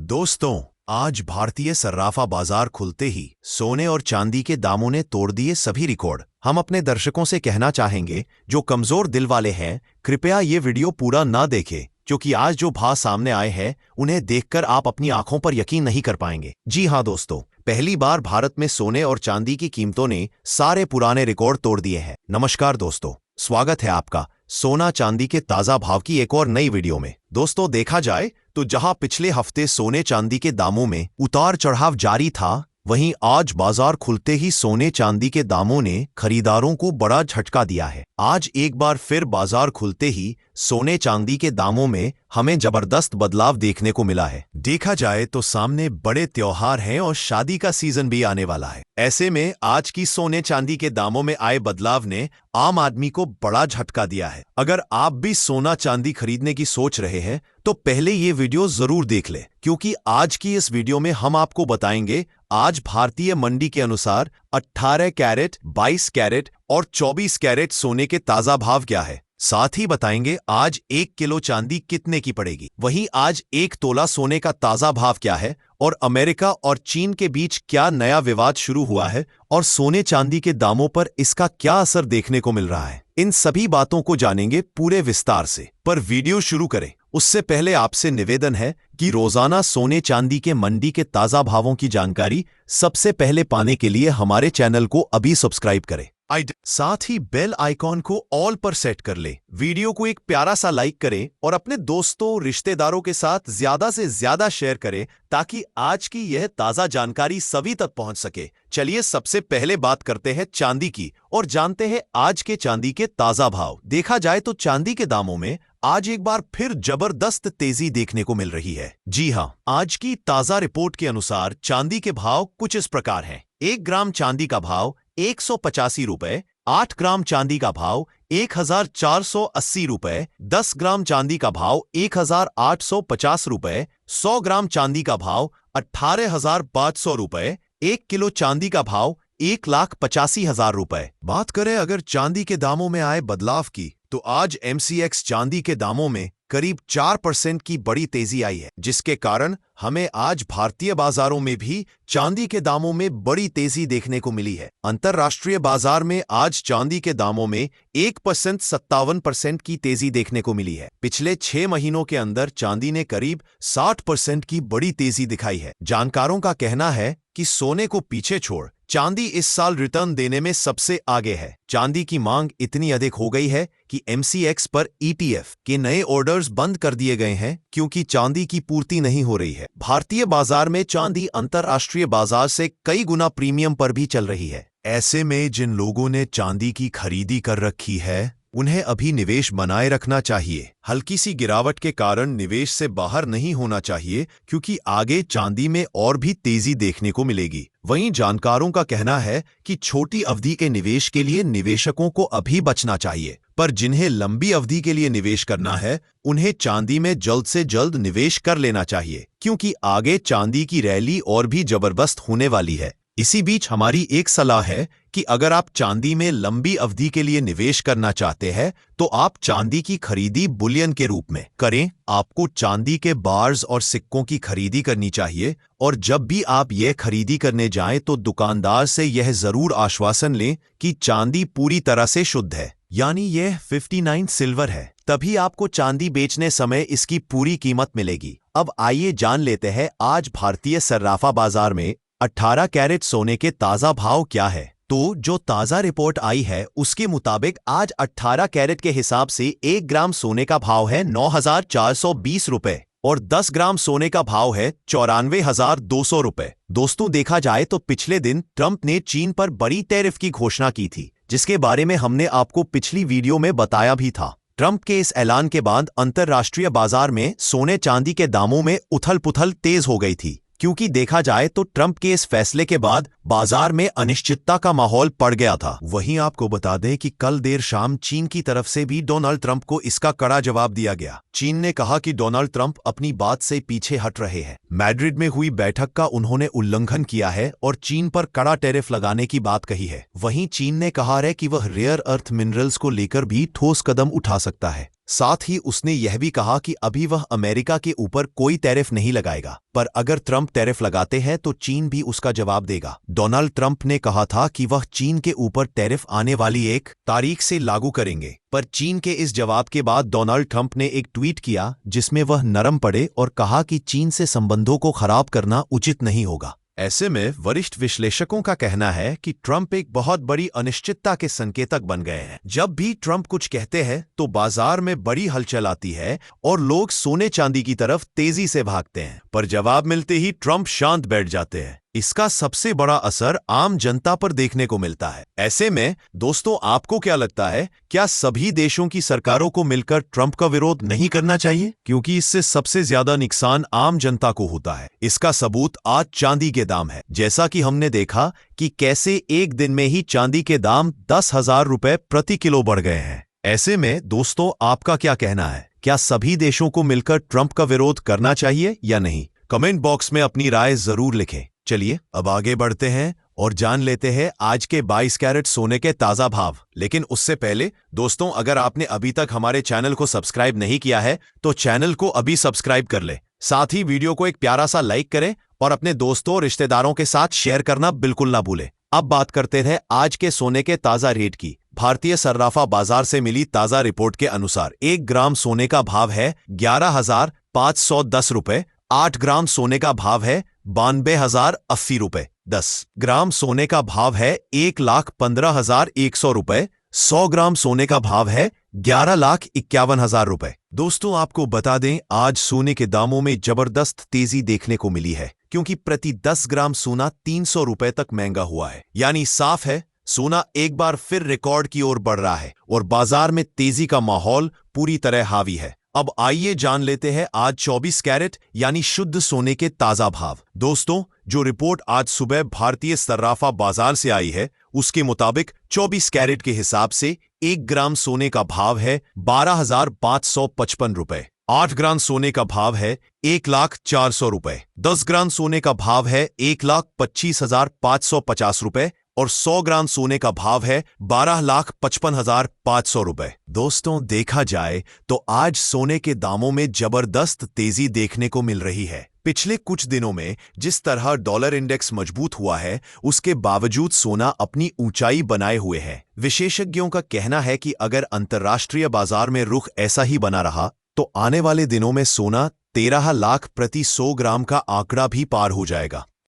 दोस्तों, आज भारतीय सर्राफा बाजार खुलते ही सोने और चांदी के दामों ने तोड़ दिए सभी रिकॉर्ड। हम अपने दर्शकों से कहना चाहेंगे, जो कमजोर दिल वाले हैं, कृपया ये वीडियो पूरा ना देखें, क्योंकि आज जो भाव सामने आए हैं उन्हें देखकर आप अपनी आंखों पर यकीन नहीं कर पाएंगे। जी हां दोस्तों, पहली बार भारत में सोने और चांदी की कीमतों ने सारे पुराने रिकॉर्ड तोड़ दिए हैं। नमस्कार दोस्तों, स्वागत है आपका सोना चांदी के ताजा भाव की एक और नई वीडियो में। दोस्तों, देखा जाए तो जहां पिछले हफ्ते सोने चांदी के दामों में उतार चढ़ाव जारी था, वहीं आज बाजार खुलते ही सोने चांदी के दामों ने खरीदारों को बड़ा झटका दिया है। आज एक बार फिर बाजार खुलते ही सोने चांदी के दामों में हमें जबरदस्त बदलाव देखने को मिला है। देखा जाए तो सामने बड़े त्योहार हैं और शादी का सीजन भी आने वाला है। ऐसे में आज की सोने चांदी के दामों में आए बदलाव ने आम आदमी को बड़ा झटका दिया है। अगर आप भी सोना चांदी खरीदने की सोच रहे हैं तो पहले ये वीडियो जरूर देख लें, क्योंकि आज की इस वीडियो में हम आपको बताएंगे आज भारतीय मंडी के अनुसार 18 कैरेट, 22 कैरेट और 24 कैरेट सोने के ताजा भाव क्या है। साथ ही बताएंगे आज 1 किलो चांदी कितने की पड़ेगी। वहीं आज 1 तोला सोने का ताजा भाव क्या है और अमेरिका और चीन के बीच क्या नया विवाद शुरू हुआ है और सोने चांदी के दामों पर इसका क्या असर देखने को मिल रहा है। इन सभी बातों को जानेंगे पूरे विस्तार से। पर वीडियो शुरू करें उससे पहले आपसे निवेदन है कि रोजाना सोने चांदी के मंडी के ताजा भावों की जानकारी सबसे पहले पाने के लिए हमारे चैनल को अभी सब्सक्राइब करें। साथ ही बेल आइकॉन को ऑल पर सेट कर ले। वीडियो को एक प्यारा सा लाइक करें और अपने दोस्तों रिश्तेदारों के साथ ज्यादा से ज्यादा शेयर करें, ताकि आज की यह ताजा जानकारी सभी तक पहुंच सके। चलिए सबसे पहले बात करते हैं चांदी की और जानते हैं आज के चांदी के ताजा भाव। देखा जाए तो चांदी के दामों में आज एक बार फिर जबरदस्त तेजी देखने को मिल रही है। जी हां, आज की ताजा रिपोर्ट के अनुसार चांदी के भाव कुछ इस प्रकार हैं। 1 ग्राम चांदी का भाव 185 रुपए, 8 ग्राम चांदी का भाव 1480 रुपए, 10 ग्राम चांदी का भाव 1850 रुपए, 100 ग्राम चांदी का भाव 18,500 रुपए, 1 किलो चांदी का भाव 1,85,000 रुपए। बात करें अगर चांदी के दामों में आए बदलाव की, तो आज MCX चांदी के दामों में करीब 4% की बड़ी तेजी आई है, जिसके कारण हमें आज भारतीय बाजारों में भी चांदी के दामों में बड़ी तेजी देखने को मिली है। अंतरराष्ट्रीय बाजार में आज चांदी के दामों में 1% 57% की तेजी देखने को मिली है। पिछले 6 महीनों के अंदर चांदी ने करीब 60% की बड़ी तेजी दिखाई है। जानकारों का कहना है कि सोने को पीछे छोड़ चांदी इस साल रिटर्न देने में सबसे आगे है। चांदी की मांग इतनी अधिक हो गई है कि MCX पर ETF के नए ऑर्डर्स बंद कर दिए गए हैं, क्योंकि चांदी की पूर्ति नहीं हो रही है। भारतीय बाजार में चांदी अंतरराष्ट्रीय बाजार से कई गुना प्रीमियम पर भी चल रही है। ऐसे में जिन लोगों ने चांदी की खरीदी कर रखी है, उन्हें अभी निवेश बनाए रखना चाहिए। हल्की सी गिरावट के कारण निवेश से बाहर नहीं होना चाहिए, क्योंकि आगे चांदी में और भी तेजी देखने को मिलेगी। वहीं जानकारों का कहना है कि छोटी अवधि के निवेश के लिए निवेशकों को अभी बचना चाहिए, पर जिन्हें लंबी अवधि के लिए निवेश करना है, उन्हें चांदी में जल्द से जल्द निवेश कर लेना चाहिए, क्योंकि आगे चांदी की रैली और भी जबरदस्त होने वाली है। इसी बीच हमारी एक सलाह है कि अगर आप चांदी में लंबी अवधि के लिए निवेश करना चाहते हैं, तो आप चांदी की खरीदी बुलियन के रूप में करें। आपको चांदी के बार्स और सिक्कों की खरीदी करनी चाहिए, और जब भी आप यह खरीदी करने जाएं तो दुकानदार से यह जरूर आश्वासन लें कि चांदी पूरी तरह से शुद्ध है, यानी यह 59 सिल्वर है। तभी आपको चांदी बेचने समय इसकी पूरी कीमत मिलेगी। अब आइए जान लेते हैं आज भारतीय सर्राफा बाजार में 18 कैरेट सोने के ताजा भाव क्या है। तो जो ताजा रिपोर्ट आई है उसके मुताबिक आज 18 कैरेट के हिसाब से 1 ग्राम सोने का भाव है 9,420 रुपए और 10 ग्राम सोने का भाव है 94,200 रुपए। दोस्तों, देखा जाए तो पिछले दिन ट्रंप ने चीन पर बड़ी टैरिफ की घोषणा की थी, जिसके बारे में हमने आपको पिछली वीडियो में बताया भी था। ट्रंप के इस ऐलान के बाद अंतरराष्ट्रीय बाजार में सोने चांदी के दामों में उथल पुथल तेज हो गई थी, क्योंकि देखा जाए तो ट्रंप के इस फैसले के बाद बाजार में अनिश्चितता का माहौल पड़ गया था। वहीं आपको बता दें कि कल देर शाम चीन की तरफ से भी डोनाल्ड ट्रंप को इसका कड़ा जवाब दिया गया। चीन ने कहा कि डोनाल्ड ट्रंप अपनी बात से पीछे हट रहे हैं। मैड्रिड में हुई बैठक का उन्होंने उल्लंघन किया है और चीन पर कड़ा टैरिफ लगाने की बात कही है। वहीं चीन ने कहा है कि वह रेयर अर्थ मिनरल्स को लेकर भी ठोस कदम उठा सकता है। साथ ही उसने यह भी कहा कि अभी वह अमेरिका के ऊपर कोई टैरिफ नहीं लगाएगा, पर अगर ट्रंप टैरिफ लगाते हैं तो चीन भी उसका जवाब देगा। डोनाल्ड ट्रंप ने कहा था कि वह चीन के ऊपर टैरिफ आने वाली 1 तारीख से लागू करेंगे, पर चीन के इस जवाब के बाद डोनाल्ड ट्रंप ने एक ट्वीट किया जिसमें वह नरम पड़े और कहा कि चीन से संबंधों को खराब करना उचित नहीं होगा। ऐसे में वरिष्ठ विश्लेषकों का कहना है कि ट्रंप एक बहुत बड़ी अनिश्चितता के संकेतक बन गए हैं। जब भी ट्रंप कुछ कहते हैं तो बाजार में बड़ी हलचल आती है और लोग सोने चांदी की तरफ तेजी से भागते हैं, पर जवाब मिलते ही ट्रंप शांत बैठ जाते हैं। इसका सबसे बड़ा असर आम जनता पर देखने को मिलता है। ऐसे में दोस्तों, आपको क्या लगता है, क्या सभी देशों की सरकारों को मिलकर ट्रंप का विरोध नहीं करना चाहिए? क्योंकि इससे सबसे ज्यादा नुकसान आम जनता को होता है। इसका सबूत आज चांदी के दाम है। जैसा कि हमने देखा कि कैसे एक दिन में ही चांदी के दाम 10,000 रुपए प्रति किलो बढ़ गए हैं। ऐसे में दोस्तों, आपका क्या कहना है? क्या सभी देशों को मिलकर ट्रंप का विरोध करना चाहिए या नहीं? कमेंट बॉक्स में अपनी राय जरूर लिखें। चलिए अब आगे बढ़ते हैं और जान लेते हैं आज के 22 कैरेट सोने के ताजा भाव। लेकिन उससे पहले दोस्तों, अगर आपने अभी तक हमारे चैनल को सब्सक्राइब नहीं किया है तो चैनल को अभी सब्सक्राइब कर ले। साथ ही वीडियो को एक प्यारा सा लाइक करें और अपने दोस्तों और रिश्तेदारों के साथ शेयर करना बिल्कुल ना भूलें। अब बात करते हैं आज के सोने के ताजा रेट की। भारतीय सर्राफा बाजार से मिली ताजा रिपोर्ट के अनुसार 1 ग्राम सोने का भाव है 11,510 रुपए। 8 ग्राम सोने का भाव है 92,080 रुपए। 10 ग्राम सोने का भाव है 1,15,100 रुपए। 100 ग्राम सोने का भाव है 11,51,000 रुपए। दोस्तों, आपको बता दें, आज सोने के दामों में जबरदस्त तेजी देखने को मिली है, क्योंकि प्रति 10 ग्राम सोना 300 रुपए तक महंगा हुआ है। यानी साफ है, सोना एक बार फिर रिकॉर्ड की ओर बढ़ रहा है और बाजार में तेजी का माहौल पूरी तरह हावी है। अब आइए जान लेते हैं आज 24 कैरेट यानी शुद्ध सोने के ताजा भाव। दोस्तों, जो रिपोर्ट आज सुबह भारतीय सर्राफा बाजार से आई है उसके मुताबिक 24 कैरेट के हिसाब से 1 ग्राम सोने का भाव है 12,555 रुपए। 8 ग्राम सोने का भाव है 1,04,000 रुपए। 10 ग्राम सोने का भाव है 1,25,550 रुपए और 100 ग्राम सोने का भाव है 12,55,500 रुपए। दोस्तों, देखा जाए तो आज सोने के दामों में जबरदस्त तेजी देखने को मिल रही है। पिछले कुछ दिनों में जिस तरह डॉलर इंडेक्स मजबूत हुआ है, उसके बावजूद सोना अपनी ऊंचाई बनाए हुए है। विशेषज्ञों का कहना है कि अगर अंतर्राष्ट्रीय बाजार में रुख ऐसा ही बना रहा तो आने वाले दिनों में सोना 13 लाख प्रति 100 ग्राम का आंकड़ा भी पार हो जाएगा।